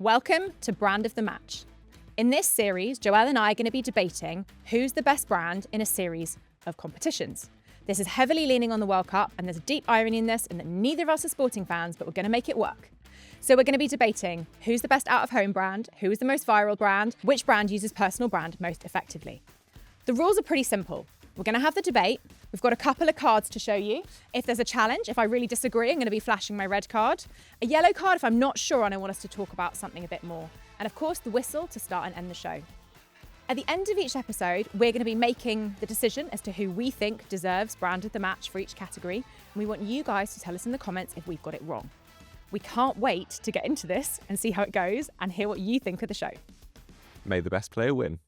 Welcome to Brand of the Match. In this series, Joelle and I are going to be debating who's the best brand in a series of competitions. This is heavily leaning on the World Cup, and there's a deep irony in this, and that neither of us are sporting fans, but we're going to make it work. So we're going to be debating who's the best out-of-home brand, who is the most viral brand, which brand uses personal brand most effectively. The rules are pretty simple. We're going to have the debate. We've got a couple of cards to show you. If there's a challenge, if I really disagree, I'm going to be flashing my red card. A yellow card if I'm not sure and I want us to talk about something a bit more. And of course, the whistle to start and end the show. At the end of each episode, we're going to be making the decision as to who we think deserves brand of the match for each category. And we want you guys to tell us in the comments if we've got it wrong. We can't wait to get into this and see how it goes and hear what you think of the show. May the best player win.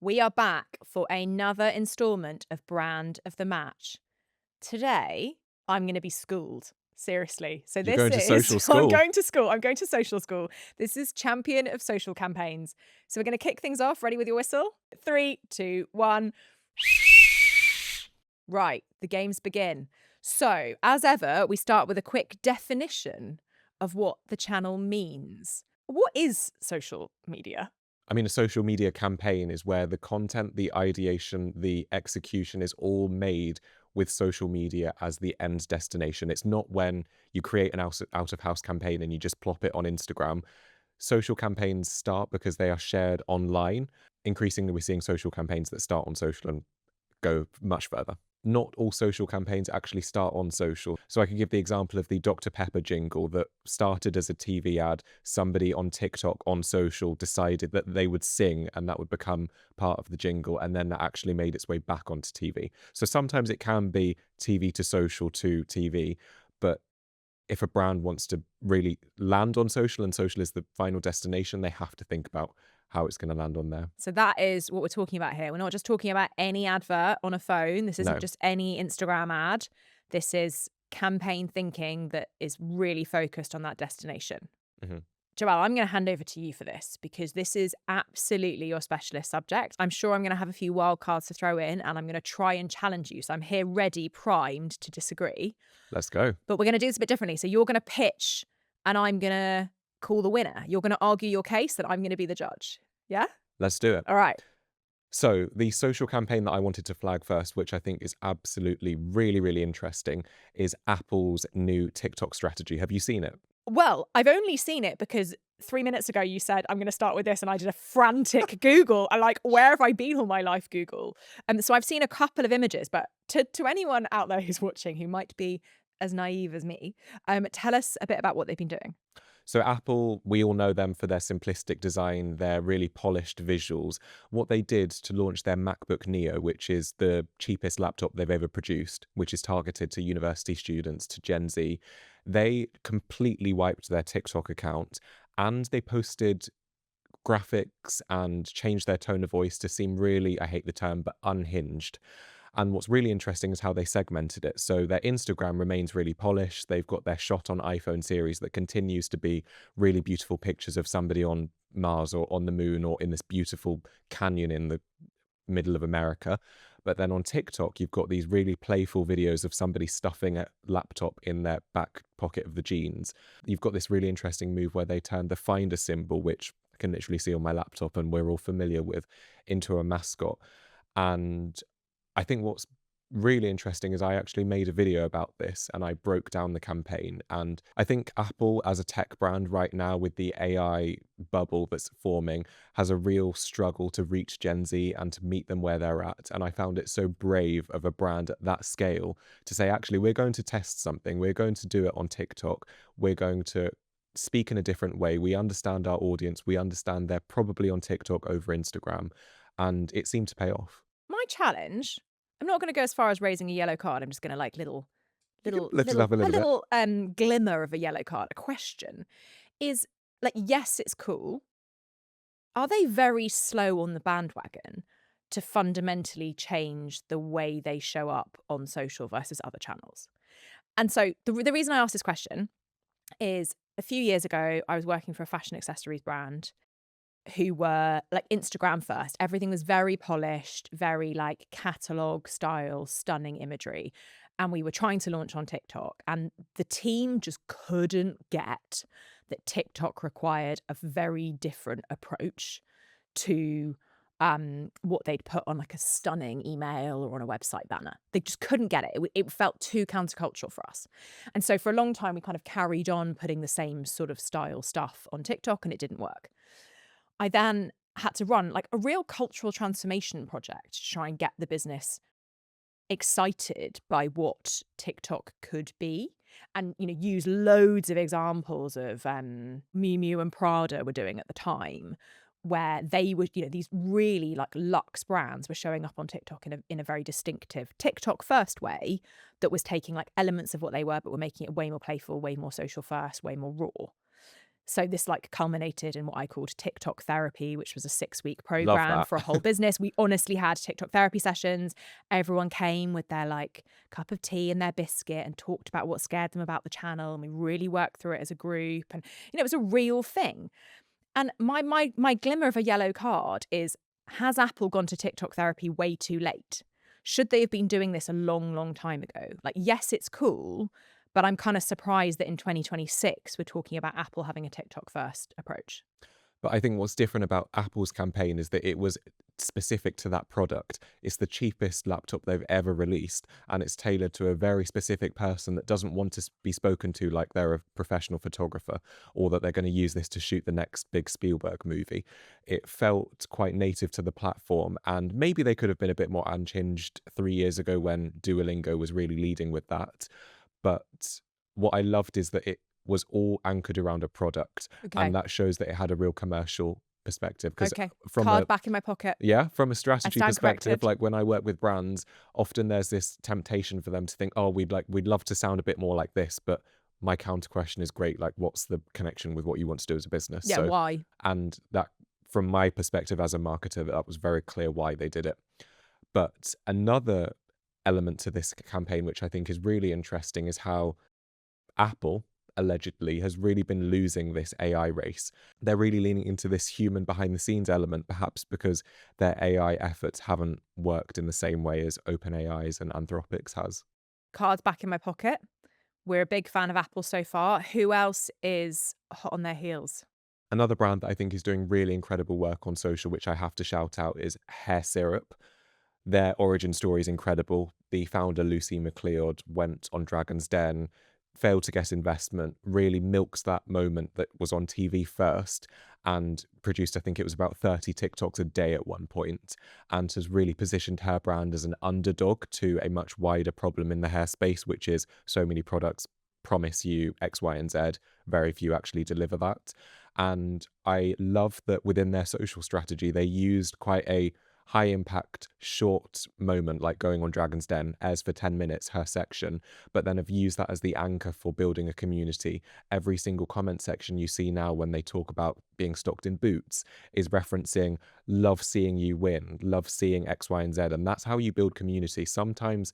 We are back for another instalment of Brand of the Match. Today, I'm going to be schooled. Seriously. So You're going to social school. I'm going to school. I'm going to social school. This is champion of social campaigns. So we're going to kick things off. Ready with your whistle? 3, 2, 1. Right, the games begin. So, as ever, we start with a quick definition of what the channel means. What is social media? I mean, a social media campaign is where the content, the ideation, the execution is all made with social media as the end destination. It's not when you create an out-of-house campaign and you just plop it on Instagram. Social campaigns start because they are shared online. Increasingly, we're seeing social campaigns that start on social and go much further. Not all social campaigns actually start on social. So I can give the example of the Dr. Pepper jingle that started as a TV ad. Somebody on TikTok on social decided that they would sing and that would become part of the jingle. And then that actually made its way back onto TV. So sometimes it can be TV to social to TV. But if a brand wants to really land on social and social is the final destination, they have to think about how it's going to land on there. So that is what we're talking about here. We're not just talking about any advert on a phone. This isn't just any Instagram ad. This is campaign thinking that is really focused on that destination. Mm-hmm. Joelle, I'm going to hand over to you for this because this is absolutely your specialist subject. I'm sure I'm going to have a few wild cards to throw in and I'm going to try and challenge you. So I'm here ready, primed to disagree. Let's go. But we're going to do this a bit differently. So you're going to pitch and I'm going to call the winner. You're going to argue your case and I'm going to be the judge. Yeah? Let's do it. All right. So the social campaign that I wanted to flag first, which I think is absolutely really, really interesting, is Apple's new TikTok strategy. Have you seen it? Well, I've only seen it because 3 minutes ago you said, I'm going to start with this. And I did a frantic Google. I like, where have I been all my life, Google? So I've seen a couple of images, but to anyone out there who's watching who might be as naive as me, tell us a bit about what they've been doing. So Apple, we all know them for their simplistic design, their really polished visuals. What they did to launch their MacBook Neo, which is the cheapest laptop they've ever produced, which is targeted to university students, to Gen Z, they completely wiped their TikTok account and they posted graphics and changed their tone of voice to seem really, I hate the term, but unhinged. And what's really interesting is how they segmented it. So their Instagram remains really polished. They've got their shot on iPhone series that continues to be really beautiful pictures of somebody on Mars or on the moon or in this beautiful canyon in the middle of America. But then on TikTok, you've got these really playful videos of somebody stuffing a laptop in their back pocket of the jeans. You've got this really interesting move where they turn the Finder symbol, which I can literally see on my laptop and we're all familiar with, into a mascot. And I think what's really interesting is I actually made a video about this and I broke down the campaign. And I think Apple as a tech brand right now with the AI bubble that's forming has a real struggle to reach Gen Z and to meet them where they're at. And I found it so brave of a brand at that scale to say, actually, we're going to test something. We're going to do it on TikTok. We're going to speak in a different way. We understand our audience. We understand they're probably on TikTok over Instagram. And it seemed to pay off. My challenge, I'm not going to go as far as raising a yellow card. I'm just going to like little glimmer of a yellow card. A question is like, yes, it's cool. Are they very slow on the bandwagon to fundamentally change the way they show up on social versus other channels? And so the reason I asked this question is a few years ago, I was working for a fashion accessories brand who were like Instagram first. Everything was very polished, very like catalog style, stunning imagery. And we were trying to launch on TikTok and the team just couldn't get that TikTok required a very different approach to what they'd put on like a stunning email or on a website banner. They just couldn't get it. It felt too countercultural for us. And so for a long time, we kind of carried on putting the same sort of style stuff on TikTok, and it didn't work. I then had to run like a real cultural transformation project to try and get the business excited by what TikTok could be, and use loads of examples of Miu Miu and Prada were doing at the time, where they were, these really like luxe brands were showing up on TikTok in a very distinctive TikTok first way that was taking like elements of what they were, but were making it way more playful, way more social first, way more raw. So this like culminated in what I called TikTok therapy, which was a 6-week Love program that. for a whole business. We honestly had TikTok therapy sessions. Everyone came with their like cup of tea and their biscuit and talked about what scared them about the channel. And we really worked through it as a group. And, it was a real thing. And my glimmer of a yellow card is, has Apple gone to TikTok therapy way too late? Should they have been doing this a long, long time ago? Like, yes, it's cool, but I'm kind of surprised that in 2026, we're talking about Apple having a TikTok first approach. But I think what's different about Apple's campaign is that it was specific to that product. It's the cheapest laptop they've ever released, and it's tailored to a very specific person that doesn't want to be spoken to like they're a professional photographer, or that they're going to use this to shoot the next big Spielberg movie. It felt quite native to the platform, and maybe they could have been a bit more unhinged 3 years ago when Duolingo was really leading with that. But what I loved is that it was all anchored around a product, Okay. and that shows that it had a real commercial perspective. Because Okay. from Card back in my pocket. from a strategy stand perspective, corrected. like when I work with brands, often there's this temptation for them to think, oh, we'd love to sound a bit more like this, but my counter question is, great, like what's the connection with what you want to do as a business? Yeah, why? And that, from my perspective as a marketer, that was very clear why they did it. But another element to this campaign, which I think is really interesting, is how Apple allegedly has really been losing this AI race. They're really leaning into this human behind the scenes element, perhaps because their AI efforts haven't worked in the same way as OpenAI's and Anthropic's has. Cards back in my pocket. We're a big fan of Apple so far. Who else is hot on their heels? Another brand that I think is doing really incredible work on social, which I have to shout out, is Hair Syrup. Their origin story is incredible. The founder, Lucy McLeod, went on Dragon's Den, failed to get investment, really milks that moment that was on TV first, and produced, I think it was about 30 TikToks a day at one point, and has really positioned her brand as an underdog to a much wider problem in the hair space, which is so many products promise you X, Y, and Z. Very few actually deliver that. And I love that within their social strategy, they used quite a high impact, short moment, like going on Dragon's Den, airs for 10 minutes, her section, but then have used that as the anchor for building a community. Every single comment section you see now when they talk about being stocked in boots is referencing, love seeing you win, love seeing X, Y, and Z. And that's how you build community. Sometimes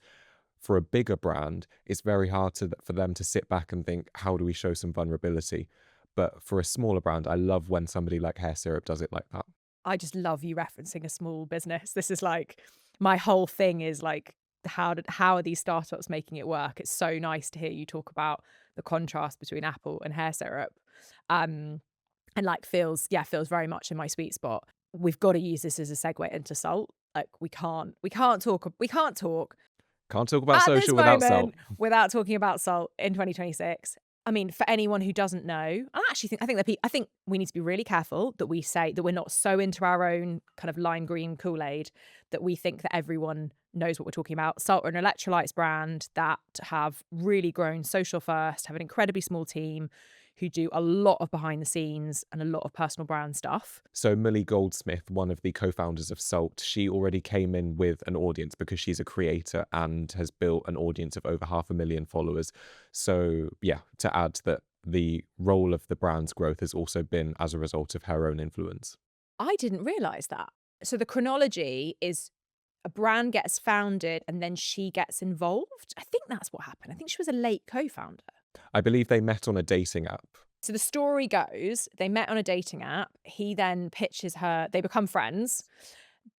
for a bigger brand, it's very hard for them to sit back and think, how do we show some vulnerability? But for a smaller brand, I love when somebody like Hair Syrup does it like that. I just love you referencing a small business. This is like, my whole thing is like, how are these startups making it work? It's so nice to hear you talk about the contrast between Apple and Hair Syrup. And like feels very much in my sweet spot. We've got to use this as a segue into Sult. Like we can't talk Can't talk about at this social without Salt. moment without talking about Sult in 2026. I mean, for anyone who doesn't know, I think we need to be really careful that we say that we're not so into our own kind of lime green Kool-Aid that we think that everyone knows what we're talking about. Salt are an electrolytes brand that have really grown social first, have an incredibly small team who do a lot of behind the scenes and a lot of personal brand stuff. So Millie Goldsmith, one of the co-founders of Sult, she already came in with an audience because she's a creator and has built an audience of over 500,000 followers. So yeah, to add that the role of the brand's growth has also been as a result of her own influence. I didn't realise that. So the chronology is a brand gets founded and then she gets involved. I think that's what happened. I think she was a late co-founder. I believe they met on a dating app. So the story goes, they met on a dating app. He then pitches her, they become friends.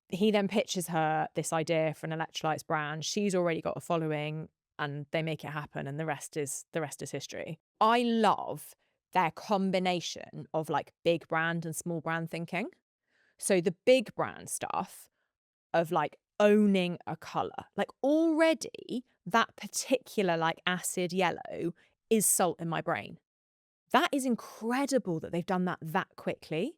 He then pitches her this idea for an electrolytes brand. She's already got a following and they make it happen. And the rest is history. I love their combination of like big brand and small brand thinking. So the big brand stuff of like owning a color, like already that particular like acid yellow is Sult in my brain. That is incredible that they've done that quickly.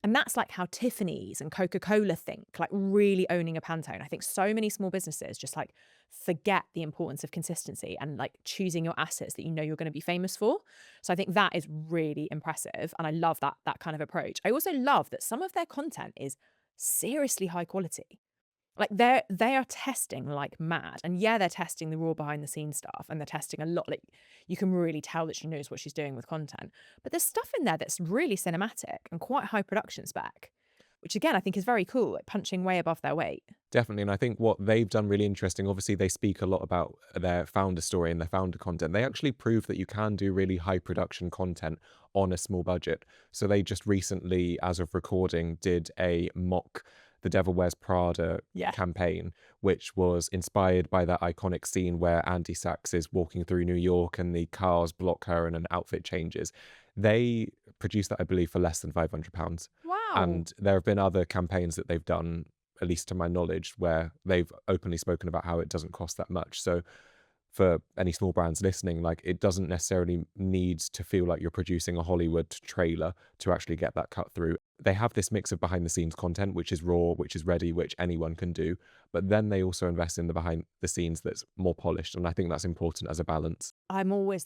And that's like how Tiffany's and Coca-Cola think, like really owning a Pantone. I think so many small businesses just like forget the importance of consistency and like choosing your assets that you know you're going to be famous for. So I think that is really impressive. And I love that kind of approach. I also love that some of their content is seriously high quality. Like they are testing like mad. And yeah, they're testing the raw behind the scenes stuff, and they're testing a lot. Like you can really tell that she knows what she's doing with content. But there's stuff in there that's really cinematic and quite high production spec, which again I think is very cool, like punching way above their weight. Definitely. And I think what they've done really interesting, obviously, they speak a lot about their founder story and their founder content. They actually prove that you can do really high production content on a small budget. So they just recently, as of recording, did a mock The Devil Wears Prada Yeah. campaign, which was inspired by that iconic scene where Andy Sachs is walking through New York and the cars block her and an outfit changes. They produced that, I believe, for less than £500. Wow. And there have been other campaigns that they've done, at least to my knowledge, where they've openly spoken about how it doesn't cost that much. So for any small brands listening, like it doesn't necessarily need to feel like you're producing a Hollywood trailer to actually get that cut through. They have this mix of behind the scenes content, which is raw, which is ready, which anyone can do. But then they also invest in the behind the scenes that's more polished. And I think that's important as a balance. I'm always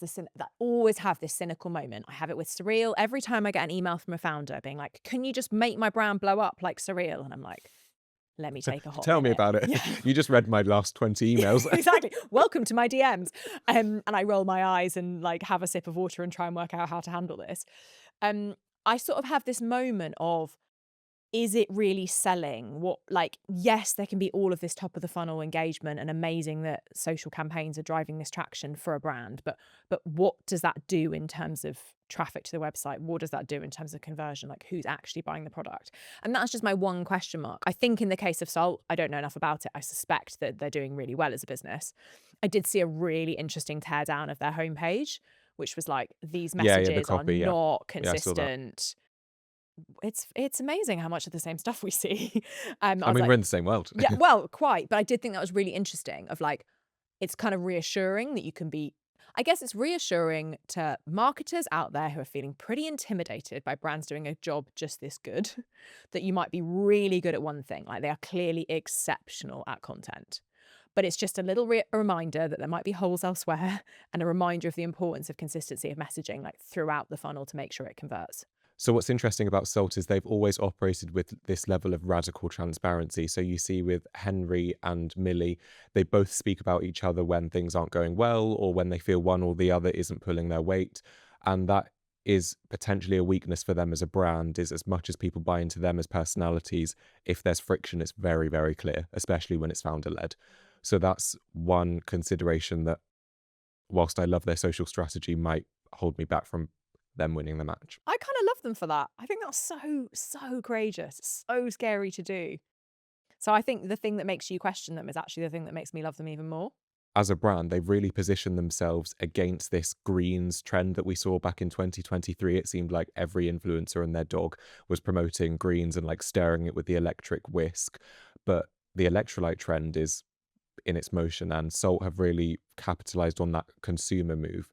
always have this cynical moment. I have it with Surreal. Every time I get an email from a founder being like, can you just make my brand blow up like Surreal? And I'm like, let me take a hot Tell me minute. about it. Yeah. You just read my last 20 emails. Exactly. Welcome to my DMs. And I roll my eyes and like have a sip of water and try and work out how to handle this. I sort of have this moment of, is it really selling? What, like, yes, there can be all of this top of the funnel engagement and amazing that social campaigns are driving this traction for a brand, but what does that do in terms of traffic to the website? What does that do in terms of conversion? Like, who's actually buying the product? And that's just my one question mark. I think in the case of Salt, I don't know enough about it. I suspect that they're doing really well as a business. I did see a really interesting teardown of their homepage, which was like, these messages the copy, are not Yeah, I saw that. consistent. It's amazing how much of the same stuff we see. I mean, we're in the same world. Yeah, well, quite. But I did think that was really interesting of like, it's kind of reassuring that you can be, I guess it's reassuring to marketers out there who are feeling pretty intimidated by brands doing a job just this good, that you might be really good at one thing. Like they are clearly exceptional at content. But it's just a little reminder that there might be holes elsewhere, and a reminder of the importance of consistency of messaging like throughout the funnel to make sure it converts. So what's interesting about Salt is they've always operated with this level of radical transparency. So you see with Henry and Millie, they both speak about each other when things aren't going well or when they feel one or the other isn't pulling their weight. And that is potentially a weakness for them as a brand, is as much as people buy into them as personalities, if there's friction, it's very, very clear, especially when it's founder-led. So that's one consideration that, whilst I love their social strategy, might hold me back from them winning the match. I kind of love them for that. I think that's so courageous. It's so scary to do. So I think the thing that makes you question them is actually the thing that makes me love them even more. As a brand, they've really positioned themselves against this greens trend that we saw back in 2023. It seemed like every influencer and their dog was promoting greens and like stirring it with the electric whisk. But the electrolyte trend is in its motion, and Salt have really capitalized on that consumer move.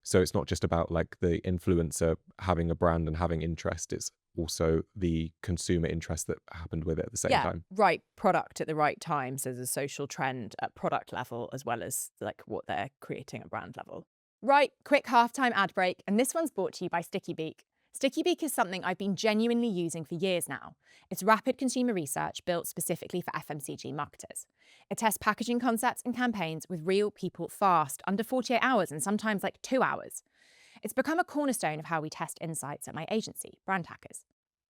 So it's not just about like the influencer having a brand and having interest, it's also the consumer interest that happened with it at the same time. Right product at the right time. So there's a social trend at product level as well as like what they're creating at brand level. Right, quick halftime ad break. And this one's brought to you by Stickybeak. Stickybeak is something I've been genuinely using for years now. It's rapid consumer research built specifically for FMCG marketers. It tests packaging concepts and campaigns with real people fast, under 48 hours and sometimes like 2 hours. It's become a cornerstone of how we test insights at my agency, Brand Hackers.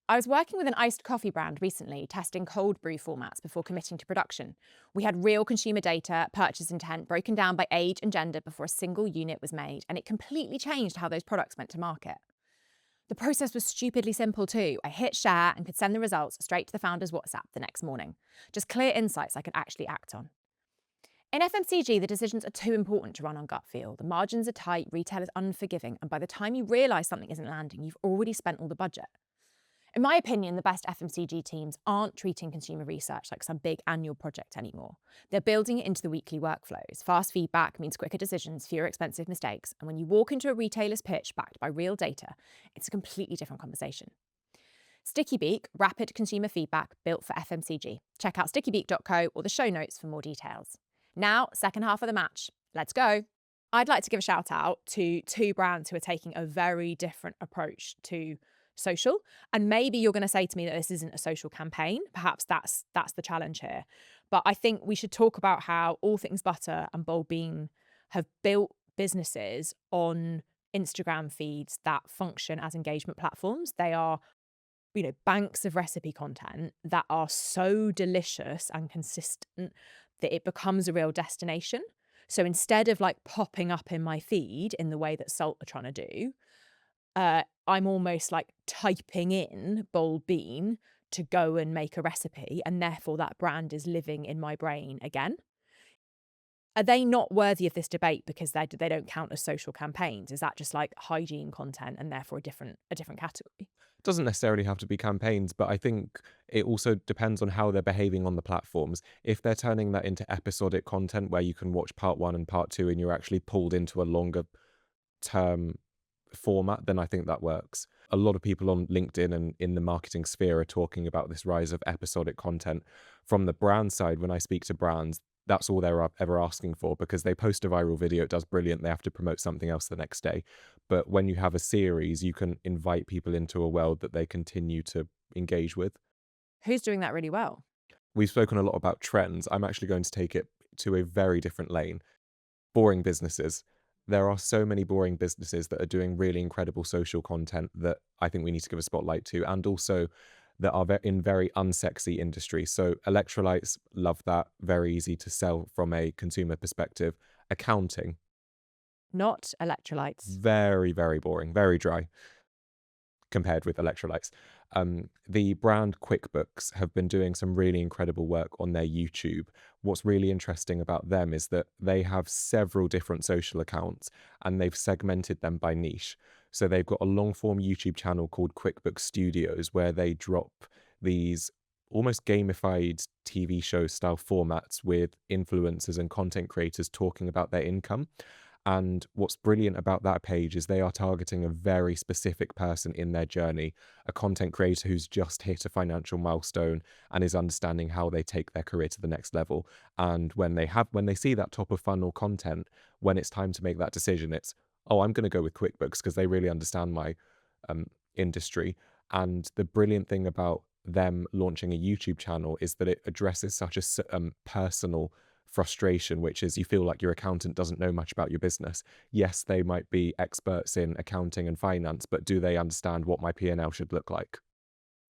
I was working with an iced coffee brand recently, testing cold brew formats before committing to production. We had real consumer data, purchase intent, broken down by age and gender before a single unit was made, and it completely changed how those products went to market. The process was stupidly simple too. I hit share and could send the results straight to the founder's WhatsApp the next morning. Just clear insights I could actually act on. In FMCG, the decisions are too important to run on gut feel. The margins are tight, retail is unforgiving, and by the time you realise something isn't landing, you've already spent all the budget. In my opinion, the best FMCG teams aren't treating consumer research like some big annual project anymore. They're building it into the weekly workflows. Fast feedback means quicker decisions, fewer expensive mistakes, and when you walk into a retailer's pitch backed by real data, it's a completely different conversation. Stickybeak, rapid consumer feedback built for FMCG. Check out stickybeak.co or the show notes for more details. Now, second half of the match. Let's go. I'd like to give a shout out to two brands who are taking a very different approach to social. And maybe you're going to say to me that this isn't a social campaign. Perhaps that's the challenge here. But I think we should talk about how All Things Butter and Bold Bean have built businesses on Instagram feeds that function as engagement platforms. They are, banks of recipe content that are so delicious and consistent that it becomes a real destination. So instead of like popping up in my feed in the way that Sult are trying to do, I'm almost like typing in Bold Bean to go and make a recipe, and therefore that brand is living in my brain again. Are they not worthy of this debate because they don't count as social campaigns? Is that just like hygiene content and therefore a different category? Doesn't necessarily have to be campaigns, but I think it also depends on how they're behaving on the platforms. If they're turning that into episodic content where you can watch part 1 and part 2 and you're actually pulled into a longer term format, then I think that works. A lot of people on LinkedIn and in the marketing sphere are talking about this rise of episodic content. From the brand side, when I speak to brands, that's all they're ever asking for, because they post a viral video, it does brilliant, they have to promote something else the next day. But when you have a series, you can invite people into a world that they continue to engage with. Who's doing that really well? We've spoken a lot about trends. I'm actually going to take it to a very different lane. Boring businesses. There are so many boring businesses that are doing really incredible social content that I think we need to give a spotlight to, and also that are in very unsexy industries. So electrolytes, love that. Very easy to sell from a consumer perspective. Accounting. Not electrolytes. Very, very boring. Very dry compared with electrolytes. The brand QuickBooks have been doing some really incredible work on their YouTube. What's really interesting about them is that they have several different social accounts and they've segmented them by niche. So they've got a long form YouTube channel called QuickBooks Studios where they drop these almost gamified TV show style formats with influencers and content creators talking about their income. And what's brilliant about that page is they are targeting a very specific person in their journey, a content creator who's just hit a financial milestone and is understanding how they take their career to the next level. And when they see that top of funnel content, when it's time to make that decision, it's, oh, I'm going to go with QuickBooks because they really understand my industry. And the brilliant thing about them launching a YouTube channel is that it addresses such a personal frustration, which is you feel like your accountant doesn't know much about your business. Yes, they might be experts in accounting and finance, but do they understand what my P&L should look like?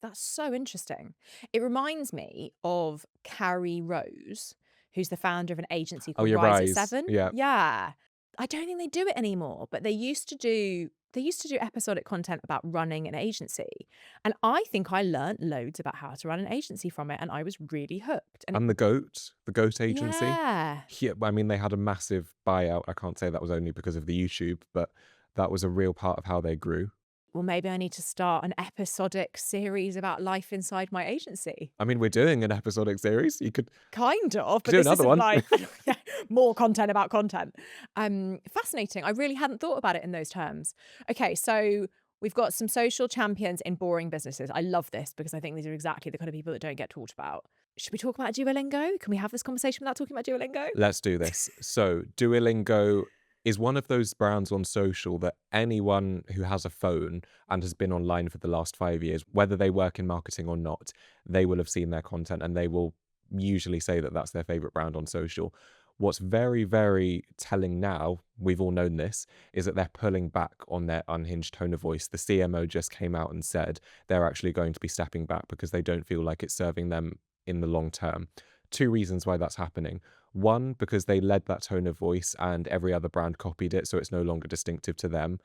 That's so interesting. It reminds me of Carrie Rose, who's the founder of an agency called Rise at 7. Yeah. Yeah. I don't think they do it anymore, but they used to do episodic content about running an agency. And I think I learned loads about how to run an agency from it, and I was really hooked. And the goat agency. Yeah. I mean, they had a massive buyout. I can't say that was only because of the YouTube, but that was a real part of how they grew. Well, maybe I need to start an episodic series about life inside my agency. I mean, we're doing an episodic series. You could kind of, but do this another isn't one. Like more content about content. Fascinating. I really hadn't thought about it in those terms. Okay, so we've got some social champions in boring businesses. I love this because I think these are exactly the kind of people that don't get talked about. Should we talk about Duolingo? Can we have this conversation without talking about Duolingo? Let's do this. So Duolingo is one of those brands on social that anyone who has a phone and has been online for the last 5 years, whether they work in marketing or not, they will have seen their content and they will usually say that that's their favorite brand on social. What's very, very telling now, we've all known this, is that they're pulling back on their unhinged tone of voice. The CMO just came out and said they're actually going to be stepping back because they don't feel like it's serving them in the long term. 2 reasons why that's happening. One, because they led that tone of voice and every other brand copied it, so it's no longer distinctive to them.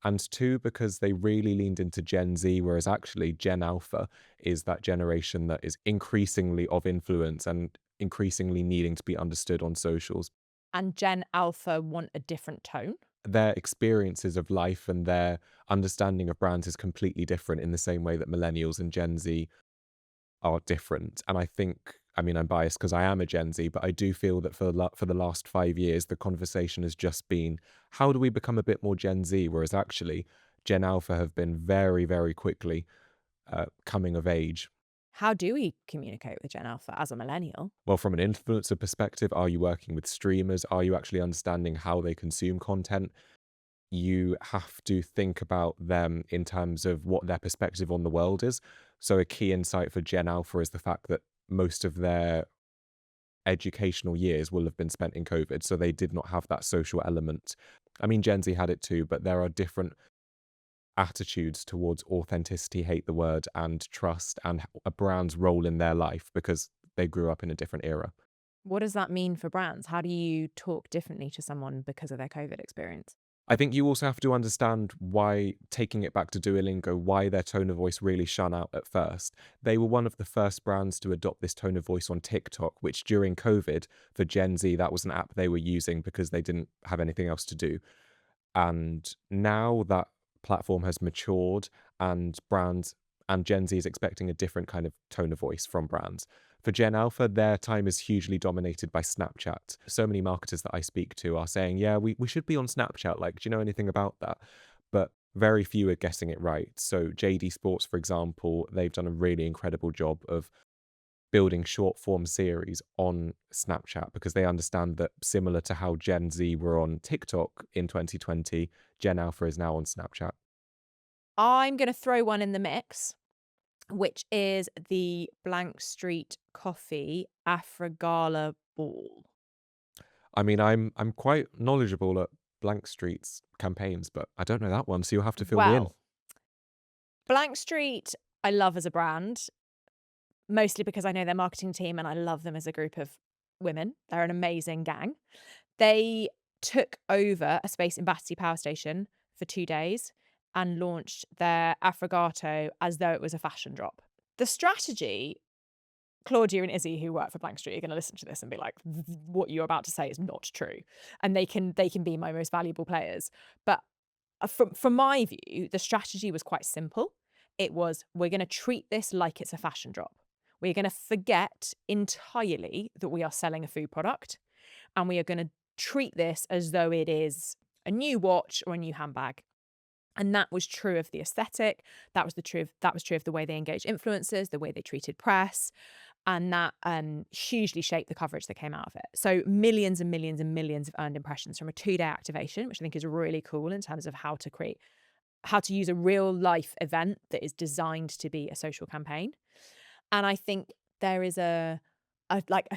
And 2, because they really leaned into Gen Z, whereas actually Gen Alpha is that generation that is increasingly of influence and increasingly needing to be understood on socials. And Gen Alpha want a different tone. Their experiences of life and their understanding of brands is completely different in the same way that millennials and Gen Z are different. And I think, I mean, I'm biased because I am a Gen Z, but I do feel that for the last 5 years, the conversation has just been, how do we become a bit more Gen Z? Whereas actually, Gen Alpha have been very, very quickly coming of age. How do we communicate with Gen Alpha as a millennial? Well, from an influencer perspective, are you working with streamers? Are you actually understanding how they consume content? You have to think about them in terms of what their perspective on the world is. So a key insight for Gen Alpha is the fact that most of their educational years will have been spent in COVID, so they did not have that social element. I mean, Gen Z had it too, but there are different attitudes towards authenticity, hate the word, and trust, and a brand's role in their life because they grew up in a different era. What does that mean for brands? How do you talk differently to someone because of their COVID experience? I think you also have to understand why, taking it back to Duolingo, why their tone of voice really shone out at first. They were one of the first brands to adopt this tone of voice on TikTok, which during COVID, for Gen Z, that was an app they were using because they didn't have anything else to do. And now that platform has matured and brands and Gen Z is expecting a different kind of tone of voice from brands. For Gen Alpha, their time is hugely dominated by Snapchat. So many marketers that I speak to are saying, yeah, we should be on Snapchat. Like, do you know anything about that? But very few are getting it right. So JD Sports, for example, they've done a really incredible job of building short form series on Snapchat because they understand that similar to how Gen Z were on TikTok in 2020, Gen Alpha is now on Snapchat. I'm going to throw one in the mix, which is the Blank Street Coffee Afrogala Ball. I mean, I'm quite knowledgeable at Blank Street's campaigns, but I don't know that one, so you'll have to fill me in. Well, Blank Street, I love as a brand, mostly because I know their marketing team and I love them as a group of women. They're an amazing gang. They took over a space in Battersea Power Station for 2 days and launched their Affogato as though it was a fashion drop. The strategy, Claudia and Izzy, who work for Blank Street, are going to listen to this and be like, what you're about to say is not true. And they can be my most valuable players. But from my view, the strategy was quite simple. It was, we're going to treat this like it's a fashion drop. We're going to forget entirely that we are selling a food product. And we are going to treat this as though it is a new watch or a new handbag. And that was true of the aesthetic. That was true of the way they engaged influencers, the way they treated press, and that hugely shaped the coverage that came out of it. So millions and millions and millions of earned impressions from a 2-day activation, which I think is really cool in terms of how to use a real life event that is designed to be a social campaign. And I think there is a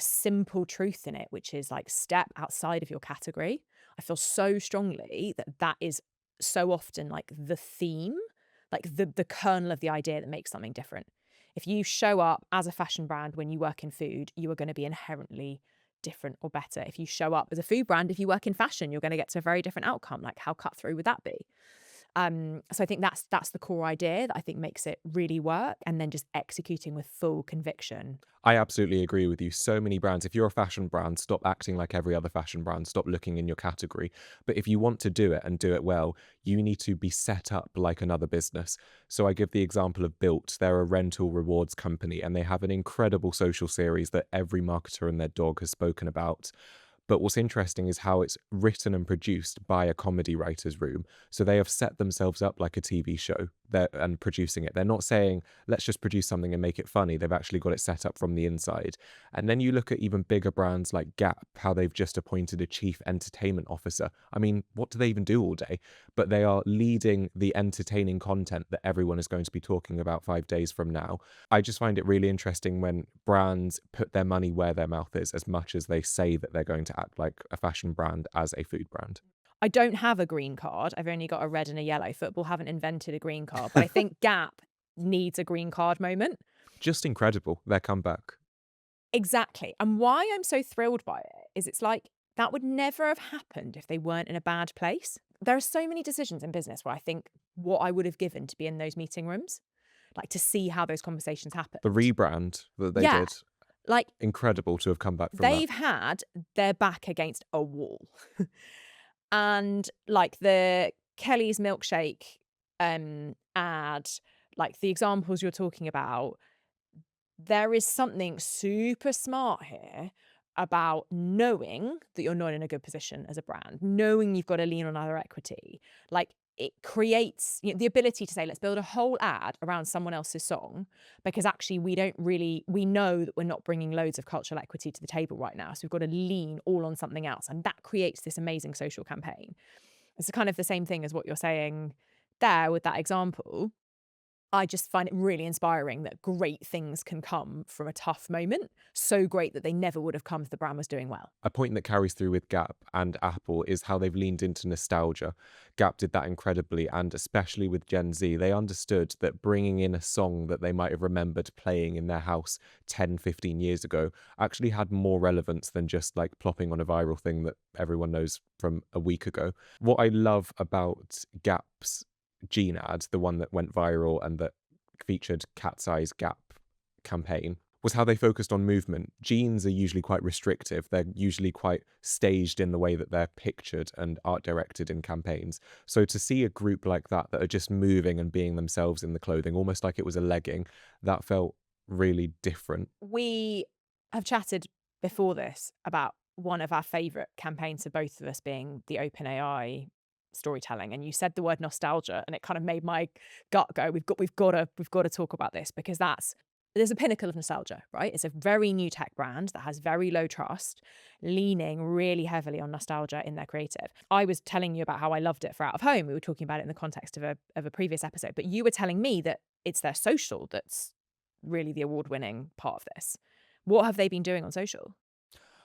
simple truth in it, which is like, step outside of your category. I feel so strongly that is so often like the theme, like the kernel of the idea that makes something different. If you show up as a fashion brand when you work in food, you are going to be inherently different or better. If you show up as a food brand, if you work in fashion, you're going to get to a very different outcome. Like, how cut through would that be? So I think that's the core idea that I think makes it really work, and then just executing with full conviction. I absolutely agree with you. So many brands, if you're a fashion brand, stop acting like every other fashion brand, stop looking in your category. But if you want to do it and do it well, you need to be set up like another business. So I give the example of Built. They're a rental rewards company and they have an incredible social series that every marketer and their dog has spoken about. But what's interesting is how it's written and produced by a comedy writer's room. So they have set themselves up like a TV show and producing it. They're not saying, let's just produce something and make it funny. They've actually got it set up from the inside. And then you look at even bigger brands like Gap, how they've just appointed a chief entertainment officer. I mean, what do they even do all day? But they are leading the entertaining content that everyone is going to be talking about 5 days from now. I just find it really interesting when brands put their money where their mouth is, as much as they say that they're going to act like a fashion brand as a food brand. I don't have a green card. I've only got a red and a yellow. Football haven't invented a green card, but I think Gap needs a green card moment. Just incredible, their comeback. Exactly. And why I'm so thrilled by it is it's like, that would never have happened if they weren't in a bad place. There are so many decisions in business where I think what I would have given to be in those meeting rooms, like to see how those conversations happen. The rebrand that they did. Like, Incredible to have come back from that. they've had their back against a wall. And like the Kelly's milkshake ad, like the examples you're talking about, there is something super smart here about knowing that you're not in a good position as a brand, knowing you've got to lean on other equity. Like, it creates, the ability to say, let's build a whole ad around someone else's song, because actually we know that we're not bringing loads of cultural equity to the table right now. So we've got to lean all on something else. And that creates this amazing social campaign. It's kind of the same thing as what you're saying there with that example. I just find it really inspiring that great things can come from a tough moment. So great that they never would have come if the brand was doing well. A point that carries through with Gap and Apple is how they've leaned into nostalgia. Gap did that incredibly, and especially with Gen Z, they understood that bringing in a song that they might have remembered playing in their house 10, 15 years ago actually had more relevance than just like plopping on a viral thing that everyone knows from a week ago. What I love about Gap's Jean ad, the one that went viral and that featured Cat's Eyes Gap campaign, was how they focused on movement. Jeans are usually quite restrictive. They're usually quite staged in the way that they're pictured and art directed in campaigns. So to see a group like that are just moving and being themselves in the clothing, almost like it was a legging, that felt really different. We have chatted before this about one of our favourite campaigns for both of us being the OpenAI storytelling, and you said the word nostalgia, and it kind of made my gut go, we've got to talk about this, because there's a pinnacle of nostalgia, right? It's a very new tech brand that has very low trust, leaning really heavily on nostalgia in their creative. I was telling you about how I loved it for Out of Home. We were talking about it in the context of a previous episode, but you were telling me that it's their social that's really the award-winning part of this. What have they been doing on social?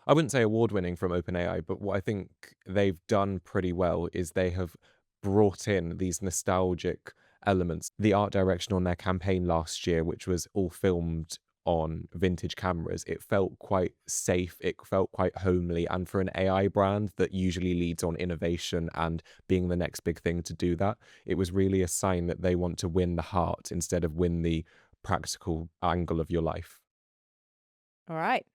I wouldn't say award-winning from OpenAI, but what I think they've done pretty well is they have brought in these nostalgic elements. The art direction on their campaign last year, which was all filmed on vintage cameras, it felt quite safe, it felt quite homely, and for an AI brand that usually leads on innovation and being the next big thing to do that, it was really a sign that they want to win the heart instead of win the practical angle of your life. All right.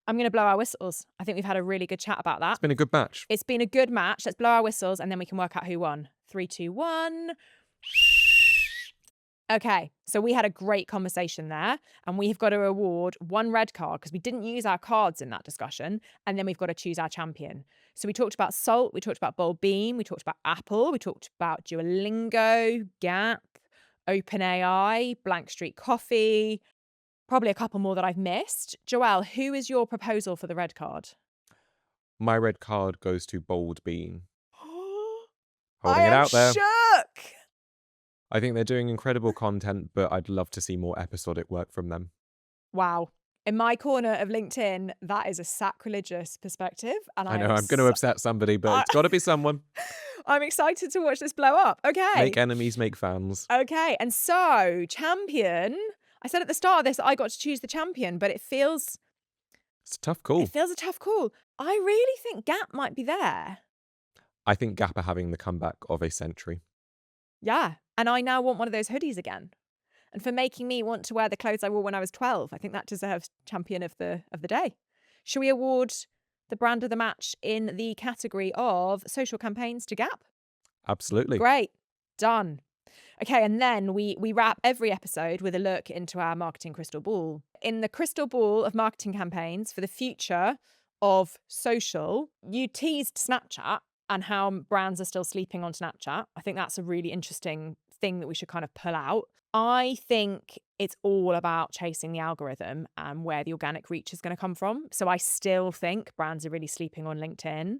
I'm going to blow our whistles. I think we've had a really good chat about that. It's been a good match. It's been a good match. Let's blow our whistles and then we can work out who won. 3, 2, 1. Okay, so we had a great conversation there, and we have got to award one red card because we didn't use our cards in that discussion, and then we've got to choose our champion. So we talked about Sult, we talked about Bold Bean, we talked about Apple, we talked about Duolingo, Gap, OpenAI, Blank Street Coffee, probably a couple more that I've missed. Joelle, who is your proposal for the red card? My red card goes to Bold Bean. I Holding it am out there. shook. I think they're doing incredible content, but I'd love to see more episodic work from them. Wow. In my corner of LinkedIn, that is a sacrilegious perspective. And I know I'm going to upset somebody, but it's got to be someone. I'm excited to watch this blow up. Okay. Make enemies, make fans. Okay. And so, champion. I said at the start of this that I got to choose the champion, but It's a tough call. It feels a tough call. I really think Gap might be there. I think Gap are having the comeback of a century. Yeah. And I now want one of those hoodies again. And for making me want to wear the clothes I wore when I was 12, I think that deserves champion of the day. Should we award the brand of the match in the category of social campaigns to Gap? Absolutely. Great. Done. Okay, and then we wrap every episode with a look into our marketing crystal ball. In the crystal ball of marketing campaigns for the future of social, you teased Snapchat and how brands are still sleeping on Snapchat. I think that's a really interesting thing that we should kind of pull out. I think it's all about chasing the algorithm and where the organic reach is going to come from. So I still think brands are really sleeping on LinkedIn.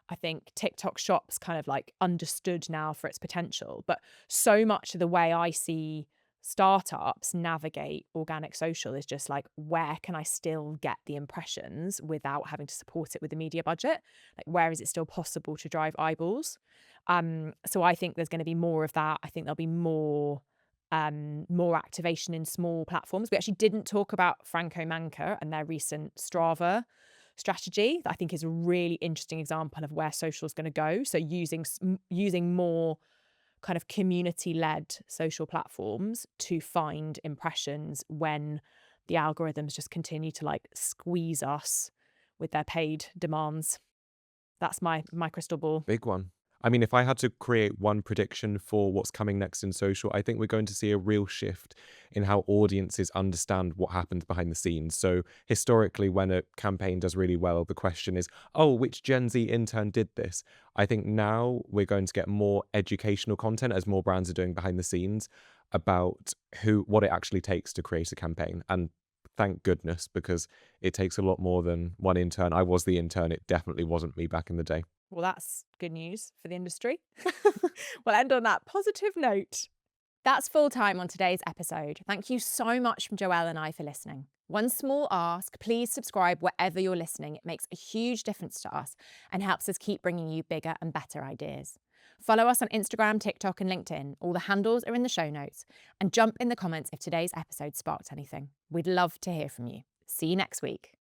I think TikTok Shop's kind of like understood now for its potential. But so much of the way I see startups navigate organic social is just like, where can I still get the impressions without having to support it with the media budget? Like, where is it still possible to drive eyeballs? So I think there's going to be more of that. I think there'll be more activation in small platforms. We actually didn't talk about Franco Manca and their recent Strava strategy that I think is a really interesting example of where social is going to go. So using more kind of community-led social platforms to find impressions when the algorithms just continue to like squeeze us with their paid demands. That's my crystal ball. Big one. I mean, if I had to create one prediction for what's coming next in social, I think we're going to see a real shift in how audiences understand what happens behind the scenes. So historically, when a campaign does really well, the question is, oh, which Gen Z intern did this? I think now we're going to get more educational content as more brands are doing behind the scenes about what it actually takes to create a campaign. And thank goodness, because it takes a lot more than one intern. I was the intern. It definitely wasn't me back in the day. Well, that's good news for the industry. We'll end on that positive note. That's full time on today's episode. Thank you so much from Joelle and I for listening. One small ask, please subscribe wherever you're listening. It makes a huge difference to us and helps us keep bringing you bigger and better ideas. Follow us on Instagram, TikTok and LinkedIn. All the handles are in the show notes. And jump in the comments if today's episode sparked anything. We'd love to hear from you. See you next week.